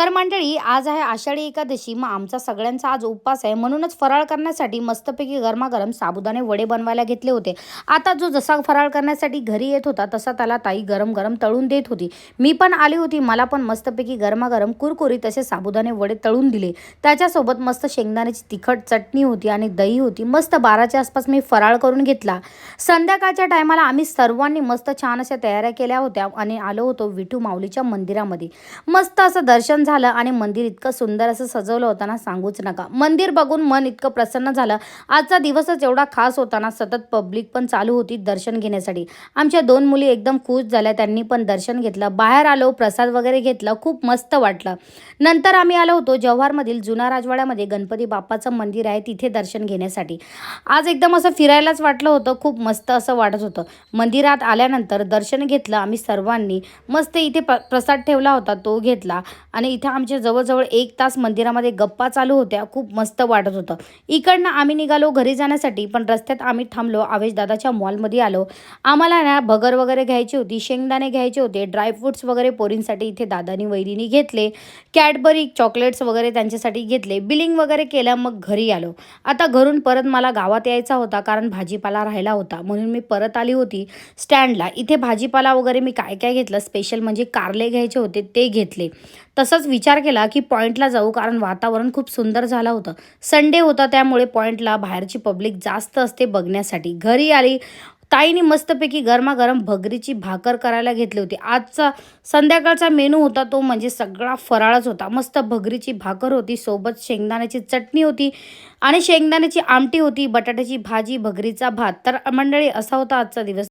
तर मंडळी, आज आहे आषाढी एकादशी. मग आमचा सगळ्यांचा आज उपवास आहे, म्हणूनच फराळ करण्यासाठी मस्तपैकी गरमागरम साबुदाणे वडे बनवायला घेतले होते. आता जो जसा फराळ करण्यासाठी घरी येत होता तसा त्याला ताई गरम गरम तळून देत होती. मी पण आली होती, मला पण मस्तपैकी गरमागरम कुरकुरीत असे साबुदाणे वडे तळून दिले. त्याच्यासोबत मस्त शेंगदाण्याची तिखट चटणी होती आणि दही होती. मस्त 12च्या आसपास मी फराळ करून घेतला. संध्याकाळच्या टायमाला आम्ही सर्वांनी मस्त छान अशा तयाऱ्या केल्या होत्या आणि आलो होतो विठू माऊलीच्या मंदिरामध्ये. मस्त असं दर्शन झालं आणि मंदिर इतकं सुंदर असं सजवलं होतं ना, सांगूच नका. मंदिर बघून मन इतकं प्रसन्न झालं. आजचा दिवसच एवढा खास होता ना, सतत पब्लिक पण चालू होती दर्शन घेण्यासाठी. आमच्या 2 मुली एकदम खुश झाल्या, त्यांनी पण दर्शन घेतलं. बाहेर आलो, प्रसाद वगैरे घेतला, खूप मस्त वाटलं. नंतर आम्ही आलो होतो जव्हारमधील जुना राजवाड्यामध्ये गणपती बाप्पाचं मंदिर आहे, तिथे दर्शन घेण्यासाठी. आज एकदम असं फिरायलाच वाटलं होतं, खूप मस्त असं वाटत होतं. मंदिरात आल्यानंतर दर्शन घेतलं आम्ही सर्वांनी. मस्त इथे प्रसाद ठेवला होता, तो घेतला आणि इथे आमच्या जवळजवळ 1 तास मंदिरामध्ये गप्पा चालू होत्या. खूप मस्त वाटत होतं. इकडनं आम्ही निघालो घरी जाण्यासाठी, पण रस्त्यात आम्ही थांबलो. आवेशदादाच्या मॉलमध्ये आलो. आम्हाला ना भगर वगैरे घ्यायची होती, शेंगदाणे घ्यायचे होते, ड्रायफ्रूट्स वगैरे पोरींसाठी इथे दादानी वहिनीनी घेतले. कॅडबरी चॉकलेट्स वगैरे त्यांच्यासाठी घेतले. बिलिंग वगैरे केलं, मग घरी आलो. आता घरून परत मला गावात यायचा होता, कारण भाजीपाला राहिला होता, म्हणून मी परत आली होती स्टँडला. इथे भाजीपाला वगैरे मी काय काय घेतलं स्पेशल म्हणजे कारले घ्यायचे होते, ते घेतले. तसंच विचार केला की पॉईंटला जाऊ, कारण वातावरण खूप सुंदर झालं होतं. संडे होता, त्यामुळे पॉईंटला बाहेरची पब्लिक जास्त असते बघण्यासाठी. घरी आली, ताईने मस्तपैकी गरमागरम भगरीची भाकर करायला घेतली होती. आजचा संध्याकाळचा मेनू होता तो म्हणजे सगळा फराळच होता. मस्त भगरीची भाकर होती, सोबत शेंगदाण्याची चटणी होती आणि शेंगदाण्याची आमटी होती, बटाट्याची भाजी, भगरीचा भात. तर मंडळी, असा होता आजचा दिवस.